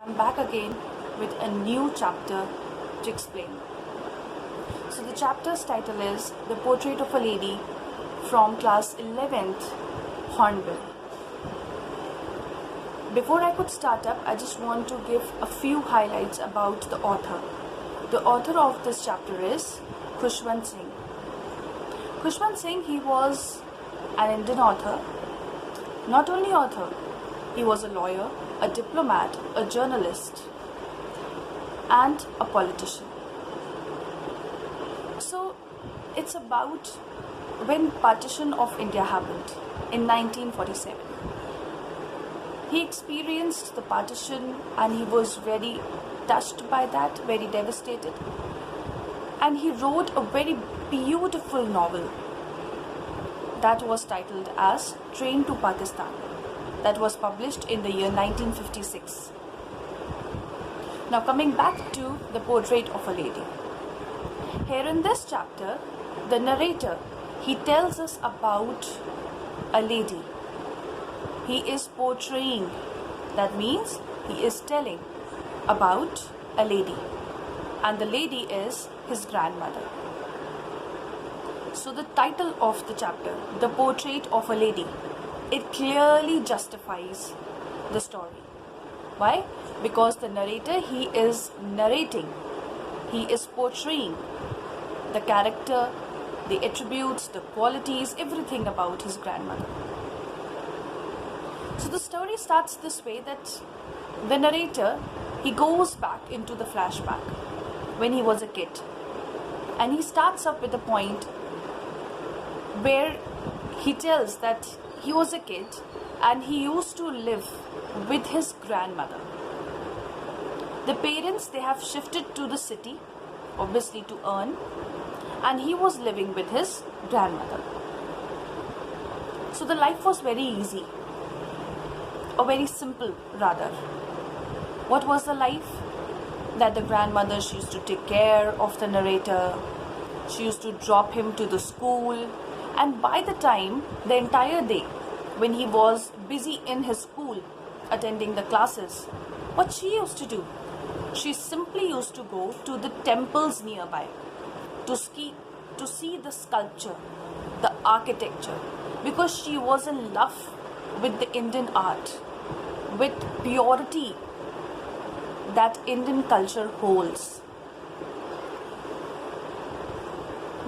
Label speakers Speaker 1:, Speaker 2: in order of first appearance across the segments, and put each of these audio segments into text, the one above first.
Speaker 1: I'm back again with a new chapter to explain. So the chapter's title is The Portrait of a Lady from class 11th Hornbill. Before I could start up, I just want to give a few highlights about the author. The author of this chapter is Khushwant Singh. Khushwant Singh, he was an Indian author. Not only author, he was a lawyer, a diplomat, a journalist, and a politician. So it's about when partition of India happened in 1947. He experienced the partition and he was very touched by that, very devastated. And he wrote a very beautiful novel that was titled as Train to Pakistan, that was published in the year 1956. Now coming back to The Portrait of a Lady. Here in this chapter, the narrator, he tells us about a lady. He is portraying, that means he is telling about a lady, and the lady is his grandmother. So the title of the chapter, The Portrait of a Lady, it clearly justifies the story. Why? Because the narrator, he is narrating, he is portraying the character, the attributes, the qualities, everything about his grandmother. So the story starts this way, that the narrator, he goes back into the flashback when he was a kid, and he starts up with a point where he tells that he was a kid and he used to live with his grandmother. The parents, they have shifted to the city, obviously to earn, and he was living with his grandmother. So the life was very easy, or very simple rather. What was the life? That the grandmother, she used to take care of the narrator, she used to drop him to the school, and by the time, the entire day, when he was busy in his school, attending the classes, what she used to do? She simply used to go to the temples nearby to see the sculpture, the architecture, because she was in love with the Indian art, with purity that Indian culture holds.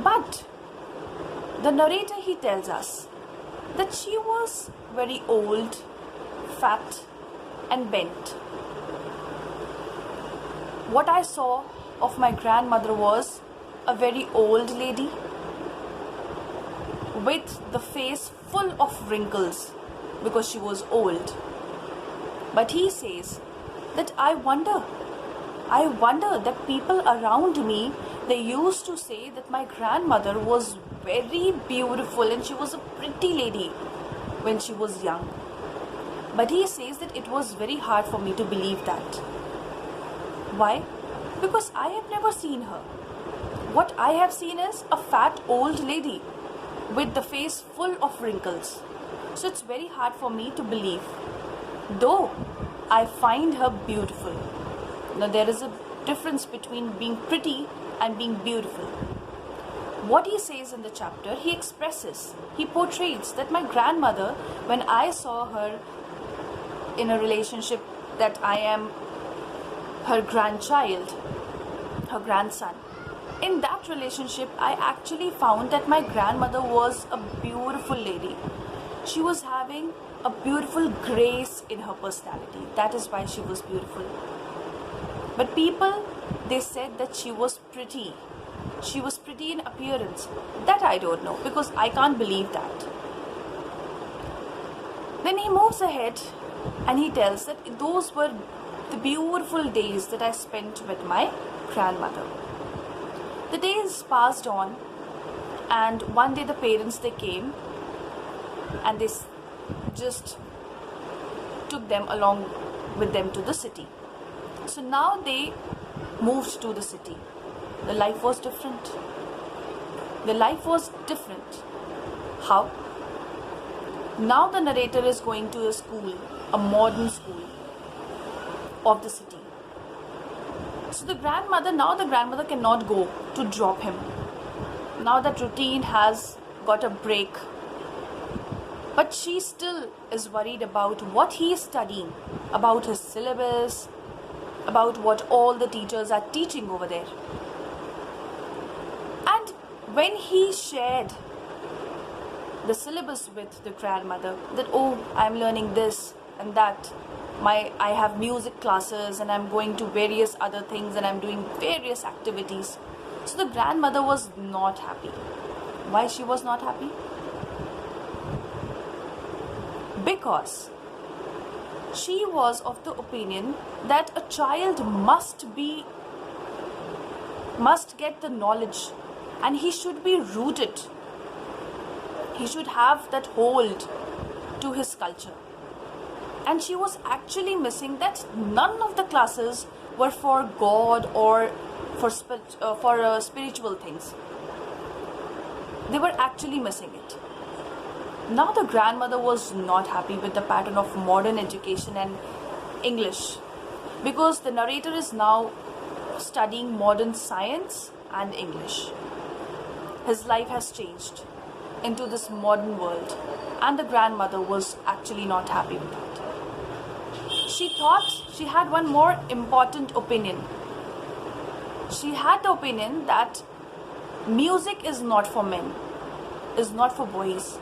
Speaker 1: But the narrator, he tells us that she was very old, fat, and bent. What I saw of my grandmother was a very old lady with the face full of wrinkles because she was old. But he says that I wonder that people around me, they used to say that my grandmother was very beautiful and she was a pretty lady when she was young. But he says that it was very hard for me to believe that. Why? Because I have never seen her. What I have seen is a fat old lady with the face full of wrinkles. So it's very hard for me to believe, though I find her beautiful. Now there is a difference between being pretty and being beautiful. What he says in the chapter, he expresses, he portrays that my grandmother, when I saw her in a relationship that I am her grandchild, her grandson, in that relationship, I actually found that my grandmother was a beautiful lady. She was having a beautiful grace in her personality. That is why she was beautiful. But people, they said that she was pretty. She was pretty in appearance. That I don't know, because I can't believe that. Then he moves ahead and he tells that those were the beautiful days that I spent with my grandmother. The days passed on, and one day the parents, they came and they just took them along with them to the city. So now they moved to the city. The life was different. The life was different. How? Now the narrator is going to a school, a modern school. of the city. So the grandmother cannot go to drop him. Now that routine has got a break. But she still is worried about what he is studying, about his syllabus, about what all the teachers are teaching over there. And when he shared the syllabus with the grandmother, that, oh, I'm learning this and that, I have music classes and I'm going to various other things and I'm doing various activities. So the grandmother was not happy. Why she was not happy? Because she was of the opinion that a child must get the knowledge and he should be rooted. He should have that hold to his culture. And she was actually missing that none of the classes were for God or for spiritual things. They were actually missing it. Now the grandmother was not happy with the pattern of modern education and English, because the narrator is now studying modern science and English. His life has changed into this modern world, and the grandmother was actually not happy with that. She thought she had one more important opinion. She had the opinion that music is not for men, is not for boys.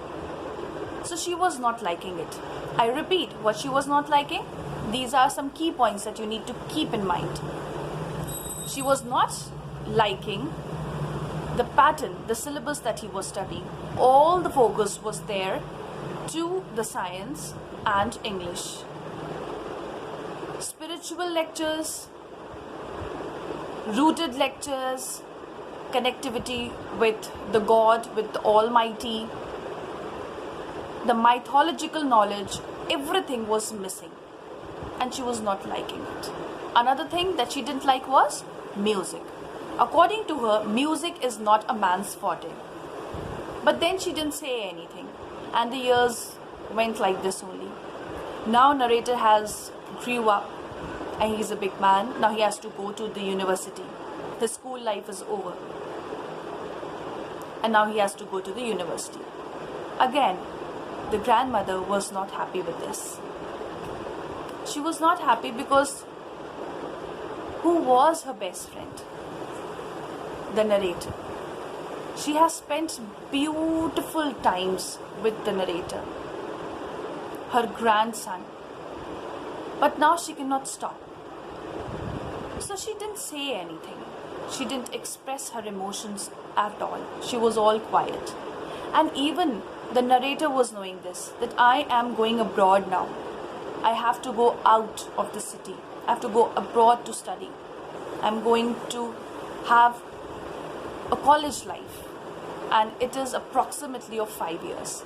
Speaker 1: So she was not liking it. I repeat, what she was not liking, these are some key points that you need to keep in mind. She was not liking the pattern, the syllabus that he was studying. All the focus was there to the science and English. Spiritual lectures, rooted lectures, connectivity with the God, with the Almighty, the mythological knowledge, everything was missing. And she was not liking it. Another thing that she didn't like was music. According to her, music is not a man's forte. But then she didn't say anything. And the years went like this only. Now narrator has grew up and he's a big man. Now he has to go to the university. His school life is over. And now he has to go to the university. Again, the grandmother was not happy with this. She was not happy because who was her best friend? The narrator. She has spent beautiful times with the narrator, her grandson. But now she cannot stop. So she didn't say anything. She didn't express her emotions at all. She was all quiet. And even the narrator was knowing this, that I am going abroad now. I have to go out of the city. I have to go abroad to study. I'm going to have a college life. And it is approximately of 5 years.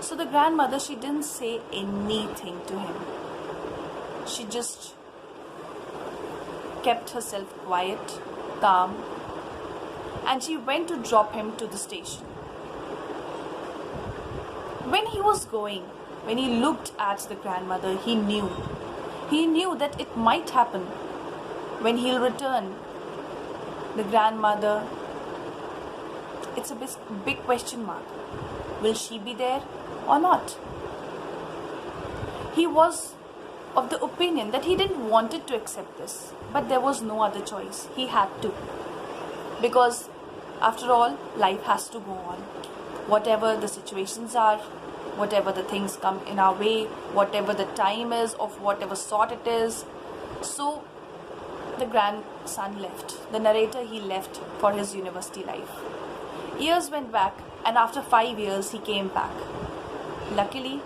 Speaker 1: So the grandmother, she didn't say anything to him. She just kept herself quiet, calm, and she went to drop him to the station. When he was going, when he looked at the grandmother, he knew that it might happen. When he'll return, the grandmother, it's a big question mark. Will she be there or not? He was of the opinion that he didn't wanted to accept this, but there was no other choice. He had to, because after all, life has to go on. Whatever the situations are, whatever the things come in our way, whatever the time is, of whatever sort it is. So the grandson left. The narrator, he left for his university life. Years went back, and after 5 years he came back. Luckily,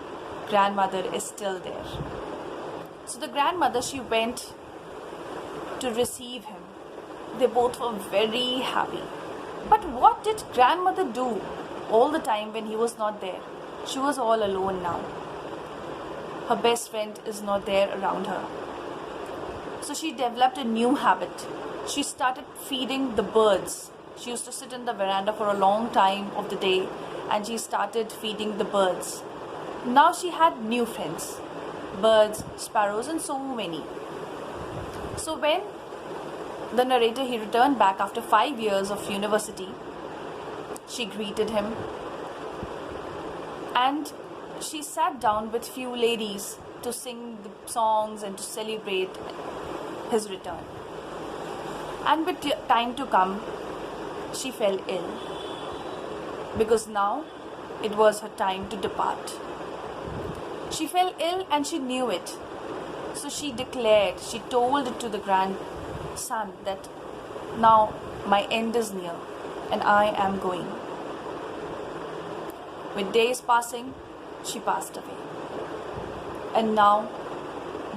Speaker 1: grandmother is still there. So the grandmother, she went to receive him. They both were very happy. But what did grandmother do all the time when he was not there? She was all alone now. Her best friend is not there around her. So she developed a new habit. She started feeding the birds. She used to sit in the veranda for a long time of the day, and she started feeding the birds. Now she had new friends. birds, sparrows, and so many. So when the narrator he returned back after 5 years of university, she greeted him and she sat down with few ladies to sing the songs and to celebrate his return. And with time to come, she fell ill because now it was her time to depart. She fell ill and she knew it. So she declared, she told it to the grandson that now my end is near and I am going. With days passing, she passed away. And now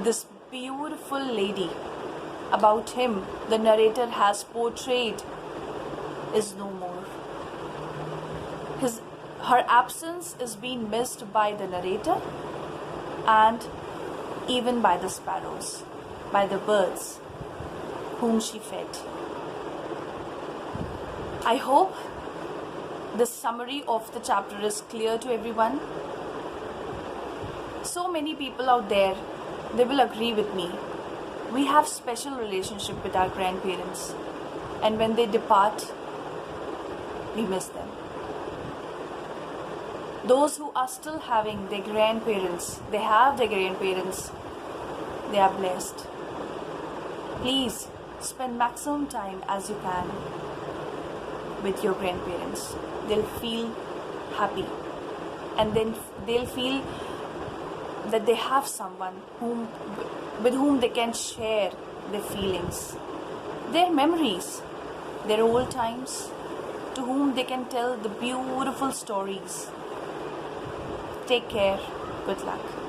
Speaker 1: this beautiful lady about him the narrator has portrayed is no more. Her absence is being missed by the narrator and even by the sparrows, by the birds whom she fed. I hope this summary of the chapter is clear to everyone. So many people out there, they will agree with me. We have special relationship with our grandparents, and when they depart, we miss them. Those who are still having their grandparents, they have their grandparents, they are blessed. Please spend maximum time as you can with your grandparents. They'll feel happy, and then they'll feel that they have someone with whom they can share their feelings, their memories, their old times, to whom they can tell the beautiful stories. Take care. Good luck.